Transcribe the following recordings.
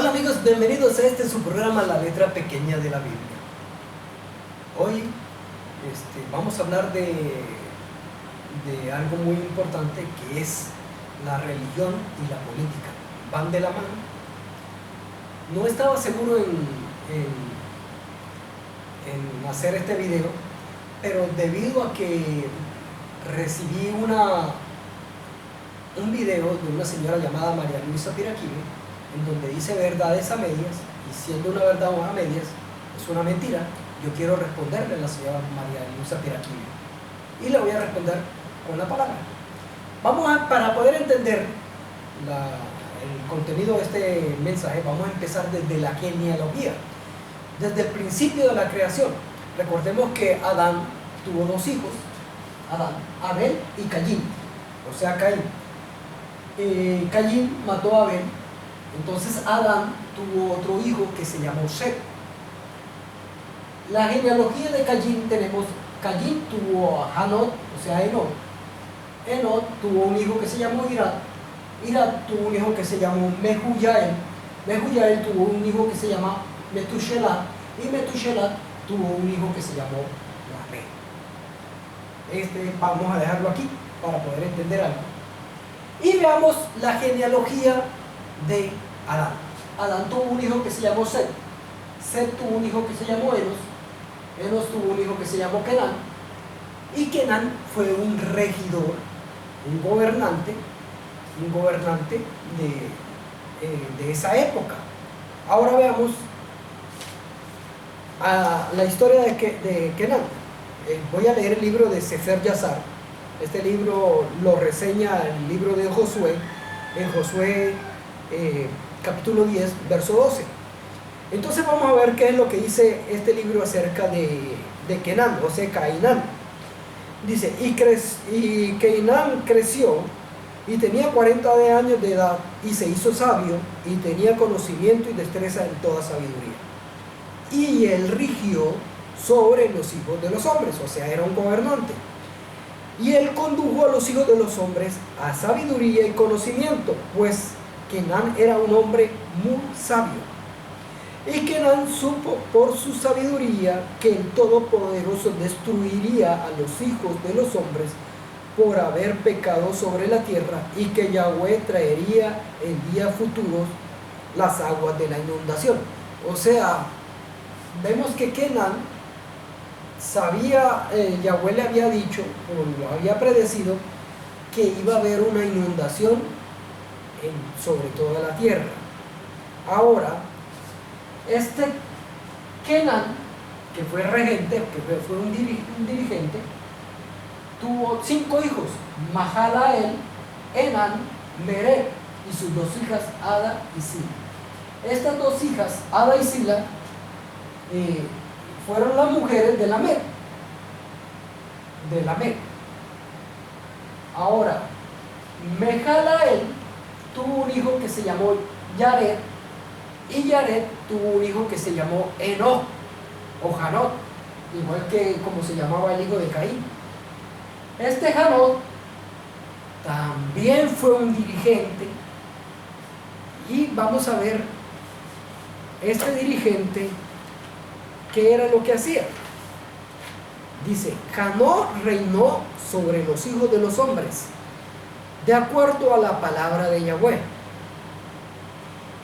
Hola amigos, bienvenidos a este su programa La Letra Pequeña de la Biblia. Hoy vamos a hablar de algo muy importante, que es la religión y la política. Van de la mano. No estaba seguro en hacer este video, pero debido a que recibí un video de una señora llamada María Luisa Piraquive, en donde dice verdades a medias, y siendo una verdad a medias es una mentira. Yo quiero responderle a la señora María Luisa Piraquive y le voy a responder con la palabra. Para poder entender el contenido de este mensaje, vamos a empezar desde la genealogía, desde el principio de la creación. Recordemos que Adán tuvo dos hijos, Abel y Caín, o sea Caín. Caín mató a Abel. Entonces Adán tuvo otro hijo que se llamó Set. La genealogía de Caín tenemos: Caín tuvo a Hanot, o sea Enoc. Enoc tuvo un hijo que se llamó Irad. Irad tuvo un hijo que se llamó Mehujael. Mehujael tuvo un hijo que se llama Metushelat. Y Metushelat tuvo un hijo que se llamó Lamec. Vamos a dejarlo aquí para poder entender algo. Y veamos la genealogía de Adán. Adán tuvo un hijo que se llamó Set. Set tuvo un hijo que se llamó Enos. Enos tuvo un hijo que se llamó Kenán. Y Kenán fue un regidor, un gobernante de esa época. Ahora veamos la historia de Kenán. Voy a leer el libro de Sefer Yazar. Este libro lo reseña el libro de Josué, en Josué capítulo 10, verso 12. Entonces vamos a ver qué es lo que dice este libro acerca de Kenán, o sea, Cainán. Dice: y Cainán creció y tenía 40 años de edad, y se hizo sabio, y tenía conocimiento y destreza en toda sabiduría. Y él rigió sobre los hijos de los hombres, o sea, era un gobernante. Y él condujo a los hijos de los hombres a sabiduría y conocimiento, pues Kenán era un hombre muy sabio. Y Kenán supo por su sabiduría que el Todopoderoso destruiría a los hijos de los hombres por haber pecado sobre la tierra, y que Yahweh traería en días futuros las aguas de la inundación. O sea, vemos que Kenán sabía, Yahweh le había dicho, o lo había predecido, que iba a haber una inundación sobre toda la tierra. Ahora, Kenán, que fue regente, que fue un dirigente, tuvo 5 hijos: Mahalael, Enán, Mered, y sus 2 hijas, Ada y Sila. Estas 2 hijas, Ada y Sila, fueron las mujeres de Lamec. Ahora, Mahalael tuvo un hijo que se llamó Yared, y Yared tuvo un hijo que se llamó Enoc o Hanot, igual que como se llamaba el hijo de Caín. Hanot también fue un dirigente, y vamos a ver este dirigente qué era lo que hacía. Dice: Hanot reinó sobre los hijos de los hombres de acuerdo a la palabra de Yahweh.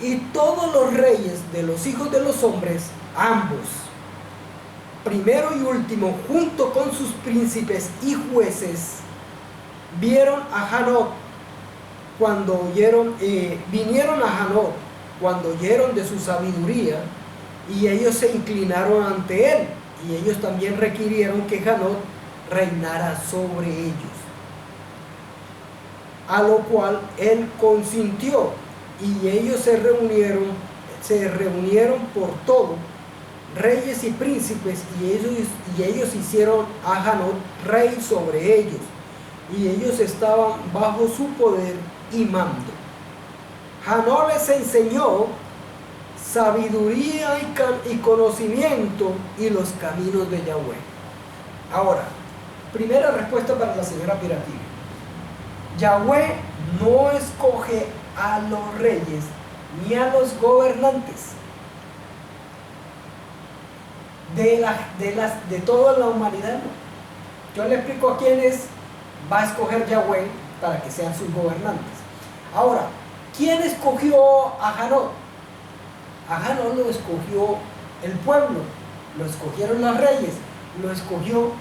Y todos los reyes de los hijos de los hombres, ambos, primero y último, junto con sus príncipes y jueces, vieron a Hanot vinieron a Hanot cuando oyeron de su sabiduría, y ellos se inclinaron ante él, y ellos también requirieron que Hanot reinara sobre ellos. A lo cual él consintió, y ellos se reunieron por todo, reyes y príncipes, y ellos hicieron a Hanot rey sobre ellos, y ellos estaban bajo su poder y mando. Hanot les enseñó sabiduría y conocimiento y los caminos de Yahweh. Ahora, primera respuesta para la señora Piraquive: Yahweh no escoge a los reyes ni a los gobernantes de toda la humanidad. Yo le explico a quiénes va a escoger Yahweh para que sean sus gobernantes. Ahora, ¿quién escogió a Hanok? A Hanok lo escogió el pueblo, lo escogieron los reyes, lo escogió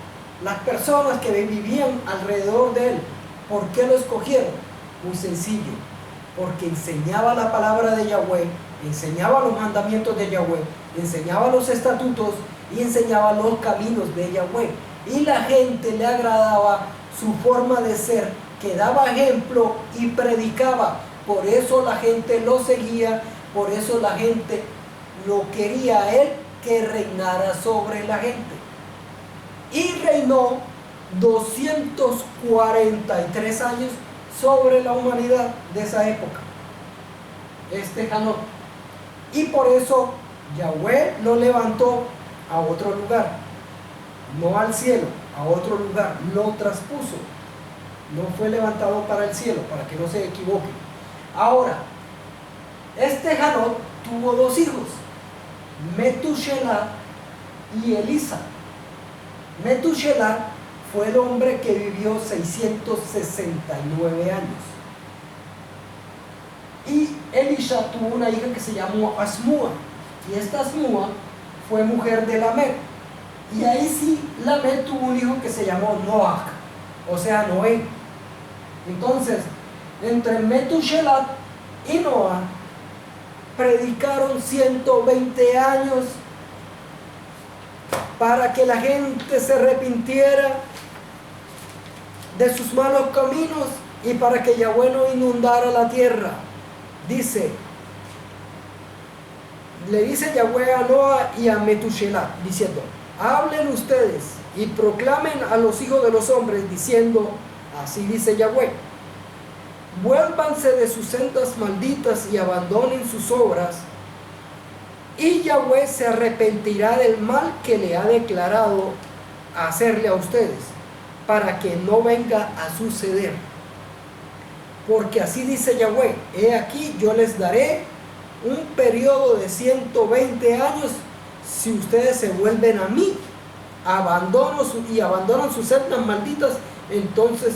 las personas que vivían alrededor de él. ¿Por qué lo escogieron? Muy sencillo, porque enseñaba la palabra de Yahweh, enseñaba los mandamientos de Yahweh, enseñaba los estatutos y enseñaba los caminos de Yahweh. Y la gente le agradaba su forma de ser, que daba ejemplo y predicaba. Por eso la gente lo seguía, por eso la gente lo quería a él que reinara sobre la gente. Y reinó 243 años sobre la humanidad de esa época, este Hanok. Y por eso Yahweh lo levantó a otro lugar, no al cielo, a otro lugar, lo traspuso. No fue levantado para el cielo, para que no se equivoque. Ahora, este Hanok tuvo dos hijos, Metushelá y Elisa. Metushelá fue el hombre que vivió 669 años. Y Elisha tuvo una hija que se llamó Asmúa. Y esta Asmúa fue mujer de Lamec. Y ahí sí, Lamec tuvo un hijo que se llamó Noach, o sea, Noé. Entonces, entre Metushelá y Noah predicaron 120 años para que la gente se arrepintiera de sus malos caminos y para que Yahweh no inundara la tierra. Le dice Yahweh a Noah y a Metushelá, diciendo: hablen ustedes y proclamen a los hijos de los hombres, diciendo: así dice Yahweh, vuélvanse de sus sendas malditas y abandonen sus obras, y Yahweh se arrepentirá del mal que le ha declarado hacerle a ustedes, para que no venga a suceder. Porque así dice Yahweh: he aquí, yo les daré un periodo de 120 años si ustedes se vuelven a mí, abandonan sus sendas malditas, entonces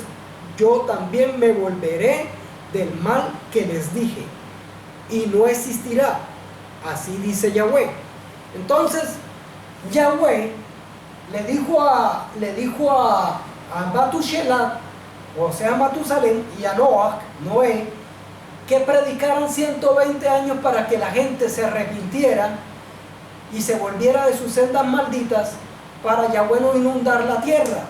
yo también me volveré del mal que les dije, y no existirá. Así dice Yahweh. Entonces Yahweh le dijo a Metushelá, o sea Matusalén, y a Noé, que predicaran 120 años para que la gente se arrepintiera y se volviera de sus sendas malditas, para Yahweh no inundar la tierra.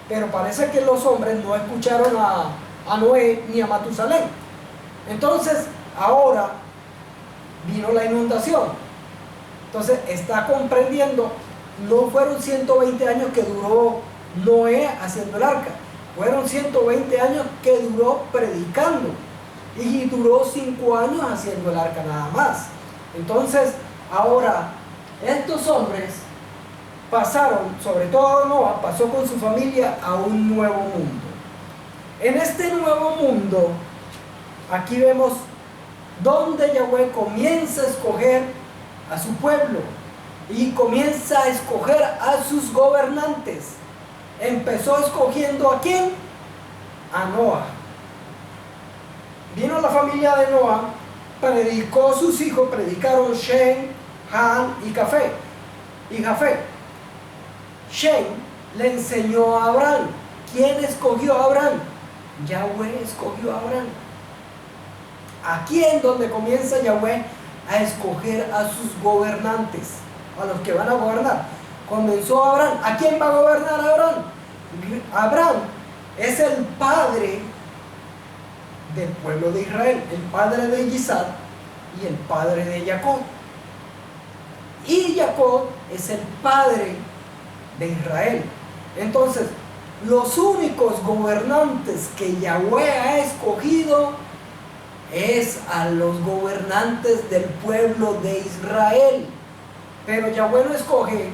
Pero parece que los hombres no escucharon a Noé ni a Matusalén. Entonces ahora vino la inundación. Entonces está comprendiendo, no fueron 120 años que duró Noé haciendo el arca, fueron 120 años que duró predicando, y duró 5 años haciendo el arca nada más. Entonces ahora estos hombres pasaron, sobre todo Noah, pasó con su familia a un nuevo mundo. En este nuevo mundo, aquí vemos donde Yahweh comienza a escoger a su pueblo y comienza a escoger a sus gobernantes. Empezó escogiendo ¿a quién? A Noah. Vino la familia de Noah, predicó sus hijos, predicaron Shem, Ham y Jafet. Shem le enseñó a Abraham. ¿Quién escogió a Abraham? Yahweh escogió a Abraham. Aquí es donde comienza Yahweh a escoger a sus gobernantes, a los que van a gobernar. Comenzó a Abraham. ¿A quién va a gobernar Abraham? Abraham es el padre del pueblo de Israel, el padre de Isaac y el padre de Jacob. Y Jacob es el padre de Israel. Entonces, los únicos gobernantes que Yahweh ha escogido es a los gobernantes del pueblo de Israel. Pero Yahweh no escoge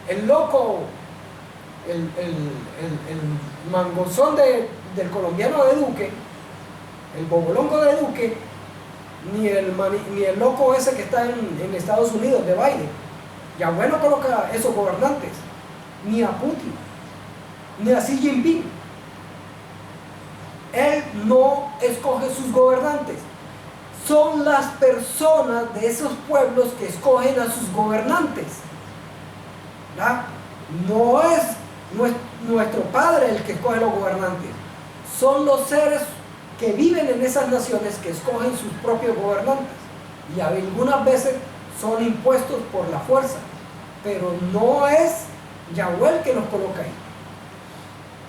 el loco, el mangozón del colombiano de Duque, el bobolongo de Duque, ni el loco ese que está en Estados Unidos, de Biden. Yahweh no coloca esos gobernantes, ni a Putin, ni a Xi Jinping. Él no escoge sus gobernantes. Son las personas de esos pueblos que escogen a sus gobernantes. ¿Verdad? No es nuestro Padre el que escoge los gobernantes. Son los seres que viven en esas naciones que escogen sus propios gobernantes. Y algunas veces son impuestos por la fuerza. Pero no es Yahweh el que los coloca ahí.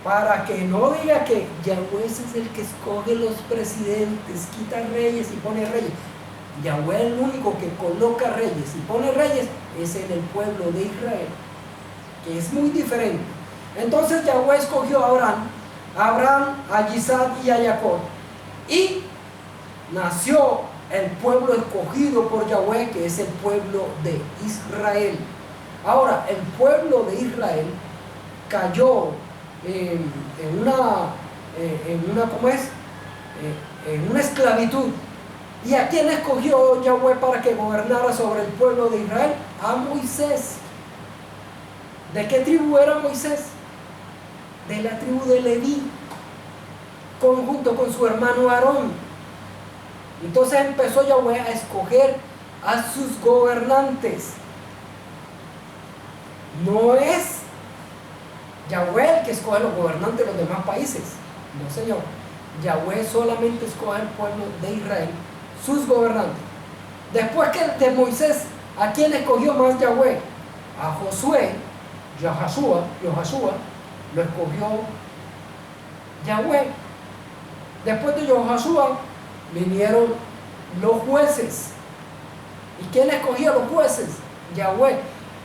Para que no diga que Yahweh es el que escoge los presidentes, quita reyes y pone reyes. Yahweh el único que coloca reyes y pone reyes es en el pueblo de Israel, que es muy diferente. Entonces Yahweh escogió a Abraham, a Isaac y a Jacob. Y nació el pueblo escogido por Yahweh, que es el pueblo de Israel. Ahora, el pueblo de Israel cayó en una esclavitud. ¿Y a quién escogió Yahweh para que gobernara sobre el pueblo de Israel? A Moisés. ¿De qué tribu era Moisés? De la tribu de Leví, junto con su hermano Aarón. Entonces empezó Yahweh a escoger a sus gobernantes. No es Yahweh el que escoge a los gobernantes de los demás países. No, señor. Yahweh solamente escoge al pueblo de Israel, sus gobernantes. Después que de Moisés, ¿a quién escogió más Yahweh? A Josué, Yoshua, lo escogió Yahweh. Después de Yoshua vinieron los jueces. ¿Y quién escogió a los jueces? Yahweh.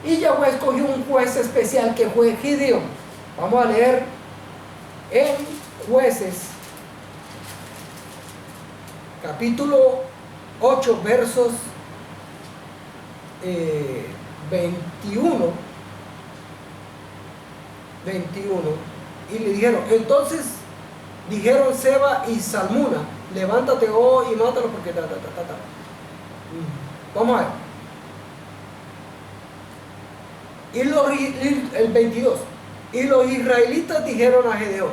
Y Yahweh escogió un juez especial que fue Gideón. Vamos a leer en Jueces, capítulo 8, versos 21. Y le dijeron, entonces dijeron Seba y Salmuna, levántate y mátalo porque Vamos a ver. El 22. Y los israelitas dijeron a Gedeón,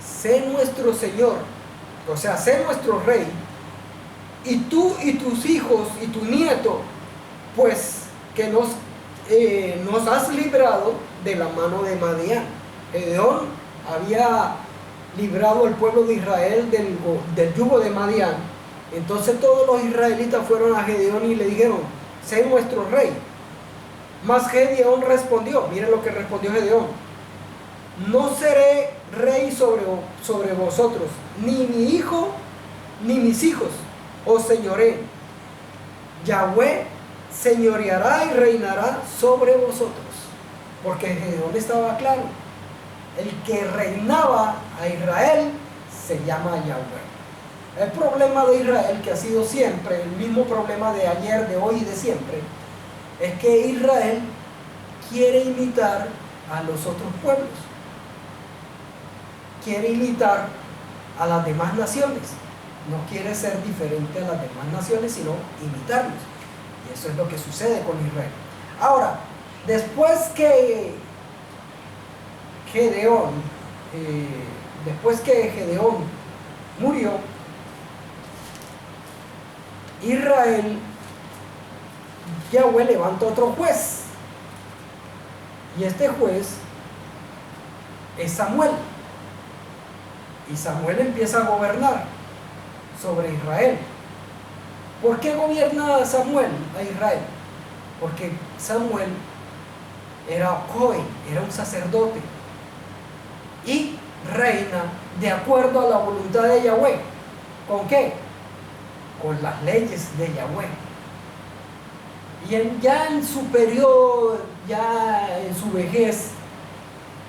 sé nuestro Señor, o sea, sé nuestro rey, y tú y tus hijos y tu nieto, pues que nos has librado de la mano de Madián. Gedeón había librado al pueblo de Israel del yugo de Madián. Entonces todos los israelitas fueron a Gedeón y le dijeron, sé nuestro rey. Mas Gedeón respondió, miren lo que respondió Gedeón, no seré rey sobre vosotros, ni mi hijo, ni mis hijos, os señoré. Yahweh señoreará y reinará sobre vosotros. Porque Gedeón estaba claro, el que reinaba a Israel se llama Yahweh. El problema de Israel, que ha sido siempre el mismo problema de ayer, de hoy y de siempre, es que Israel quiere imitar a los otros pueblos, quiere imitar a las demás naciones, no quiere ser diferente a las demás naciones, sino imitarlos. Y eso es lo que sucede con Israel. Ahora, después que Gedeón murió, Israel, Yahweh levanta otro juez, y este juez es Samuel, y Samuel empieza a gobernar sobre Israel. ¿Por qué gobierna Samuel a Israel? Porque Samuel era Cohen, era un sacerdote, y reina de acuerdo a la voluntad de Yahweh. ¿Con qué? Con las leyes de Yahweh. Y ya en su periodo, ya en su vejez,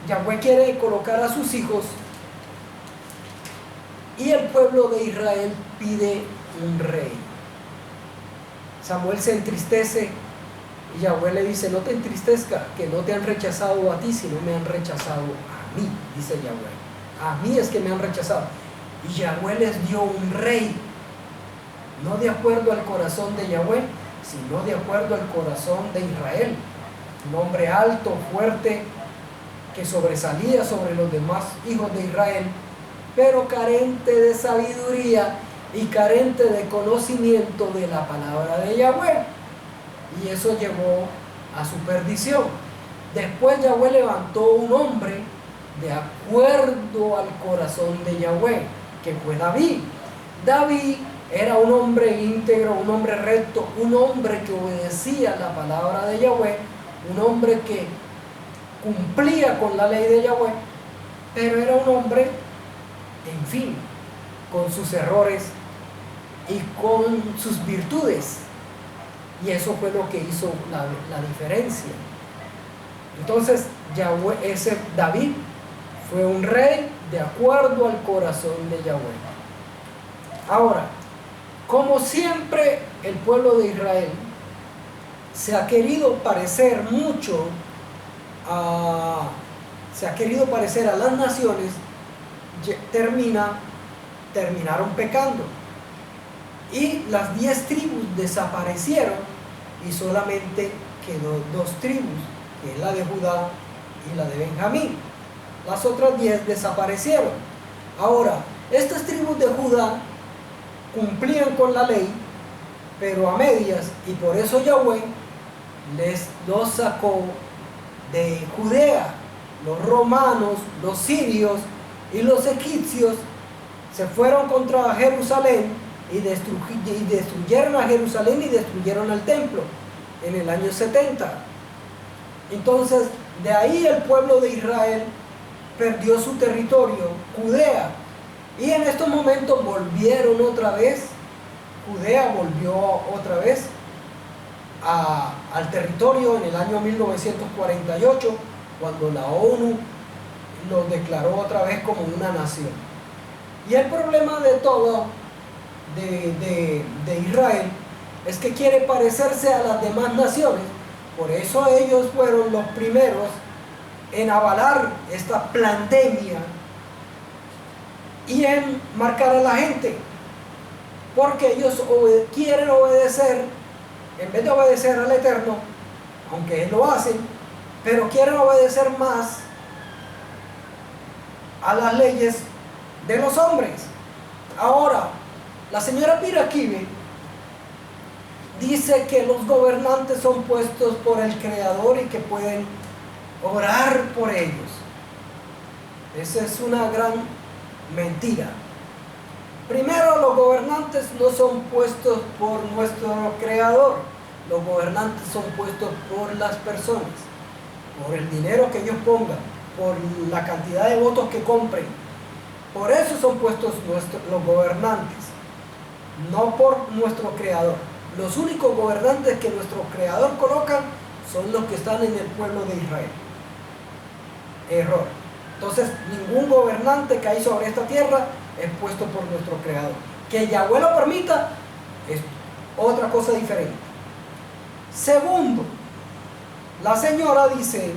Yahweh quiere colocar a sus hijos, y el pueblo de Israel pide un rey. Samuel se entristece y Yahweh le dice, no te entristezca, que no te han rechazado a ti, sino me han rechazado a mí, dice Yahweh. A mí es que me han rechazado. Y Yahweh les dio un rey. no de acuerdo al corazón de Yahweh, sino de acuerdo al corazón de Israel. Un hombre alto, fuerte, que sobresalía sobre los demás hijos de Israel, pero carente de sabiduría y carente de conocimiento de la palabra de Yahweh. Y eso llevó a su perdición. Después Yahweh levantó un hombre de acuerdo al corazón de Yahweh, que fue David. David era un hombre íntegro, un hombre recto, un hombre que obedecía la palabra de Yahweh, un hombre que cumplía con la ley de Yahweh, pero era un hombre, en fin, con sus errores y con sus virtudes. Y eso fue lo que hizo la diferencia. Entonces, ese David fue un rey de acuerdo al corazón de Yahweh. Ahora, como siempre, el pueblo de Israel se ha querido parecer mucho a las naciones, terminaron pecando. Y las 10 tribus desaparecieron y solamente quedó 2 tribus, que es la de Judá y la de Benjamín. Las otras 10 desaparecieron. Ahora, estas tribus de Judá cumplían con la ley, pero a medias, y por eso Yahweh los sacó de Judea. Los romanos, los sirios y los egipcios se fueron contra Jerusalén y destruyeron a Jerusalén y destruyeron al templo en el año 70. Entonces, de ahí el pueblo de Israel perdió su territorio, Judea, y en estos momentos volvieron otra vez. Judea volvió otra vez al territorio en el año 1948, cuando la ONU los declaró otra vez como una nación. Y el problema de todo de Israel es que quiere parecerse a las demás naciones. Por eso ellos fueron los primeros en avalar esta pandemia y en marcar a la gente, porque ellos quieren obedecer, en vez de obedecer al Eterno, aunque Él lo hace, pero quieren obedecer más a las leyes de los hombres. Ahora, la señora Piraquive dice que los gobernantes son puestos por el Creador y que pueden orar por ellos. Esa es una gran mentira. Primero, los gobernantes no son puestos por nuestro Creador. Los gobernantes son puestos por las personas, por el dinero que ellos pongan, por la cantidad de votos que compren. Por eso son puestos los gobernantes, no por nuestro Creador. Los únicos gobernantes que nuestro Creador coloca son los que están en el pueblo de Israel. Error. Entonces, ningún gobernante que hay sobre esta tierra es puesto por nuestro Creador. Que Yahweh lo permita es otra cosa diferente. Segundo, la señora dice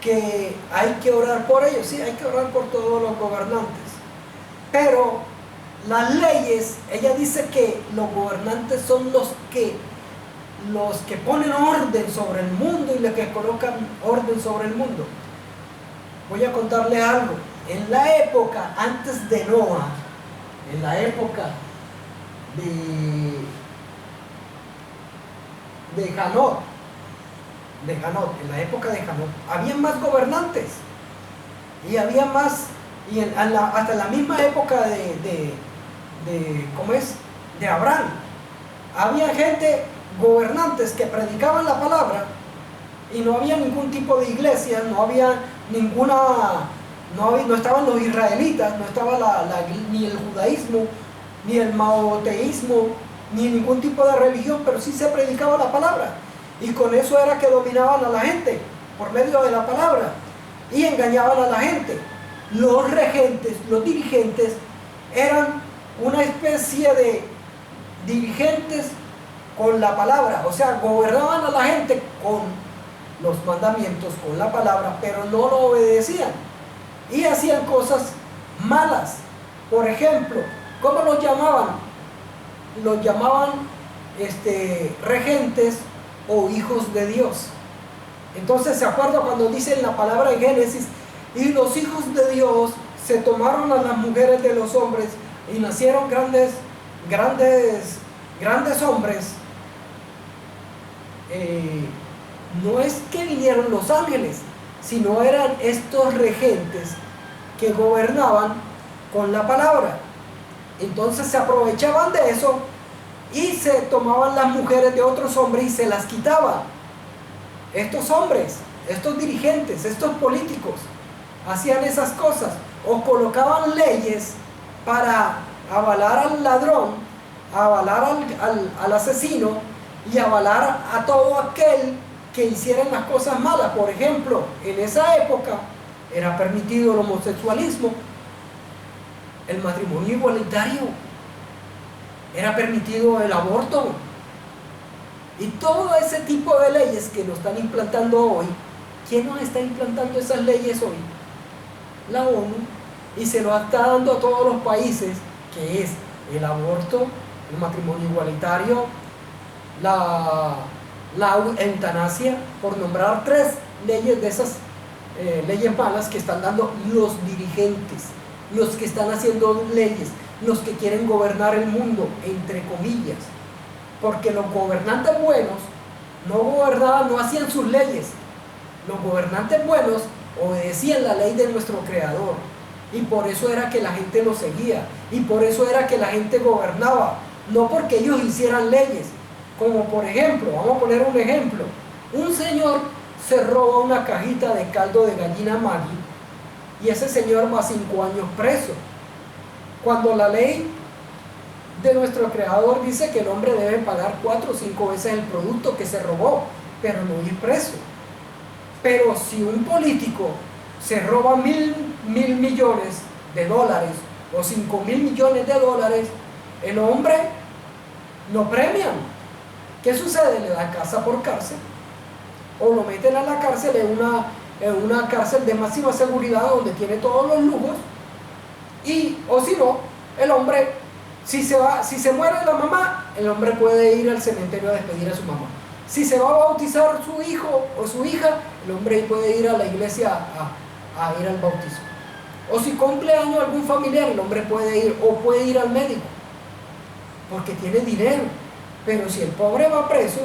que hay que orar por ellos. Sí, hay que orar por todos los gobernantes. Pero las leyes, ella dice que los gobernantes son los que ponen orden sobre el mundo y los que colocan orden sobre el mundo. Voy a contarles algo. En la época antes de Noah, en la época de Janot, en la época de Janot, había más gobernantes y había más, y hasta la misma época de Abraham, había gente, gobernantes que predicaban la palabra y no había ningún tipo de iglesia, no había no estaban los israelitas, no estaba ni el judaísmo, ni el maoteísmo, ni ningún tipo de religión, pero sí se predicaba la palabra. Y con eso era que dominaban a la gente, por medio de la palabra, y engañaban a la gente. Los regentes, los dirigentes, eran una especie de dirigentes con la palabra, o sea, gobernaban a la gente con los mandamientos, con la palabra, pero no lo obedecían y hacían cosas malas. Por ejemplo, ¿cómo los llamaban? los llamaban regentes o hijos de Dios. Entonces se acuerda cuando dice en la palabra en Génesis, y los hijos de Dios se tomaron a las mujeres de los hombres y nacieron grandes hombres. No es que vinieron los ángeles, sino eran estos regentes que gobernaban con la palabra. Entonces se aprovechaban de eso y se tomaban las mujeres de otros hombres y se las quitaban. Estos hombres, estos dirigentes, estos políticos hacían esas cosas, o colocaban leyes para avalar al ladrón, avalar al asesino y avalar a todo aquel que hicieran las cosas malas. Por ejemplo, en esa época era permitido el homosexualismo, el matrimonio igualitario, era permitido el aborto y todo ese tipo de leyes que nos están implantando hoy. ¿Quién nos está implantando esas leyes hoy? La ONU, y se lo está dando a todos los países, que es el aborto, el matrimonio igualitario, la eutanasia, por nombrar 3 leyes de esas leyes malas que están dando los dirigentes, los que están haciendo leyes, los que quieren gobernar el mundo, entre comillas, porque los gobernantes buenos no gobernaban, no hacían sus leyes. Los gobernantes buenos obedecían la ley de nuestro Creador, y por eso era que la gente lo seguía, y por eso era que la gente gobernaba, no porque ellos hicieran leyes. Como por ejemplo, vamos a poner un ejemplo, un señor se roba una cajita de caldo de gallina Maggi y ese señor va a 5 años preso, cuando la ley de nuestro Creador dice que el hombre debe pagar 4 o 5 veces el producto que se robó, pero no ir preso. Pero si un político se roba $1.000 millones o $5.000 millones, el hombre lo premian. ¿Qué sucede? Le da casa por cárcel, o lo meten a la cárcel en una cárcel de máxima seguridad donde tiene todos los lujos, o si no, el hombre, si se muere la mamá, el hombre puede ir al cementerio a despedir a su mamá. Si se va a bautizar su hijo o su hija, el hombre puede ir a la iglesia a ir al bautismo. O si cumple años algún familiar, el hombre puede ir al médico, porque tiene dinero. Pero si el pobre va preso,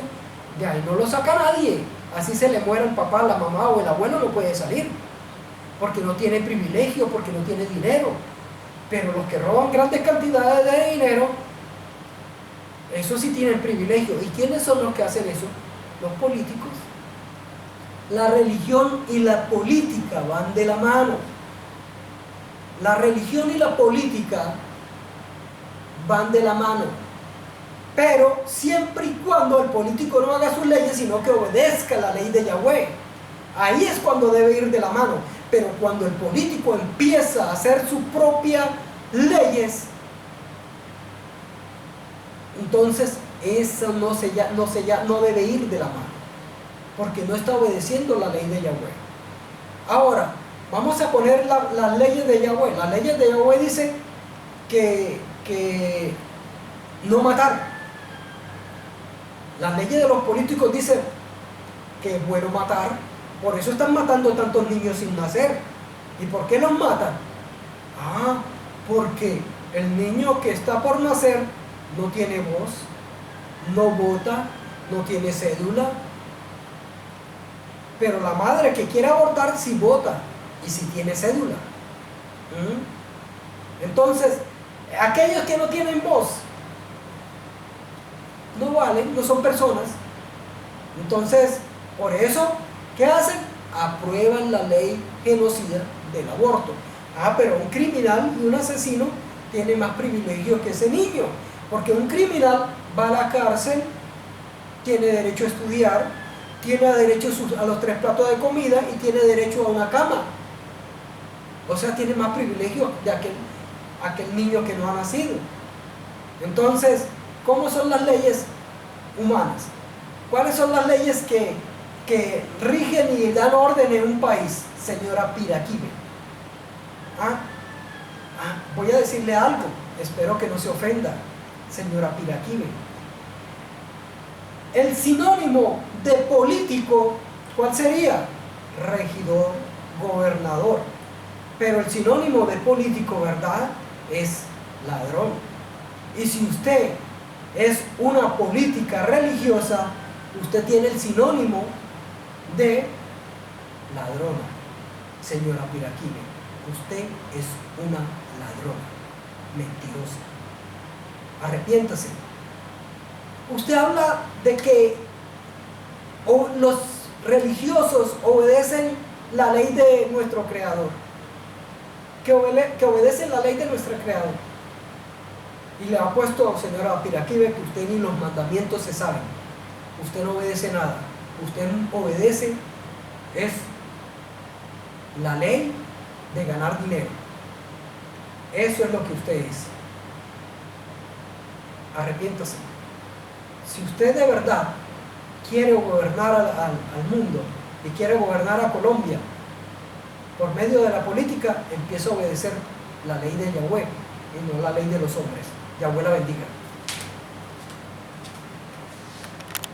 de ahí no lo saca nadie. Así se le muera el papá, la mamá o el abuelo, no puede salir, porque no tiene privilegio, porque no tiene dinero. Pero los que roban grandes cantidades de dinero, eso sí tienen privilegio. ¿Y quiénes son los que hacen eso? Los políticos. La religión y la política van de la mano. La religión y la política van de la mano. Pero siempre y cuando el político no haga sus leyes, sino que obedezca la ley de Yahweh. Ahí es cuando debe ir de la mano. Pero cuando el político empieza a hacer sus propias leyes, entonces eso no debe ir de la mano, porque no está obedeciendo la ley de Yahweh. Ahora, vamos a poner las leyes de Yahweh. Las leyes de Yahweh dicen que no matar. Las leyes de los políticos dicen que es bueno matar, por eso están matando tantos niños sin nacer. ¿Y por qué los matan? Porque el niño que está por nacer no tiene voz, no vota, no tiene cédula. Pero la madre que quiere abortar sí vota y sí tiene cédula. Entonces, aquellos que no tienen voz no valen, no son personas. Entonces, por eso, ¿qué hacen? Aprueban la ley genocida del aborto. Pero un criminal y un asesino tiene más privilegios que ese niño, porque un criminal va a la cárcel, tiene derecho a estudiar, tiene derecho a los 3 platos de comida y tiene derecho a una cama. O sea, tiene más privilegios de aquel niño que no ha nacido. Entonces, ¿cómo son las leyes humanas? ¿Cuáles son las leyes que rigen y dan orden en un país, señora Piraquive? Voy a decirle algo, espero que no se ofenda. señora Piraquive. El sinónimo de político, ¿cuál sería? Regidor, gobernador. Pero el sinónimo de político, ¿verdad?, es ladrón. Y si usted es una política religiosa, usted tiene el sinónimo de ladrona, señora Piraquive. Usted es una ladrona, mentirosa. Arrepiéntase. Usted habla de que los religiosos obedecen la ley de nuestro Creador, que obedecen la ley de nuestro Creador. Y le ha puesto, señora Piraquive, que usted ni los mandamientos se saben. Usted no obedece nada. Usted obedece es la ley de ganar dinero. Eso es lo que usted es. Arrepiéntase. Si usted de verdad quiere gobernar al mundo y quiere gobernar a Colombia por medio de la política, empieza a obedecer la ley de Yahweh y no la ley de los hombres. Yahweh la bendiga.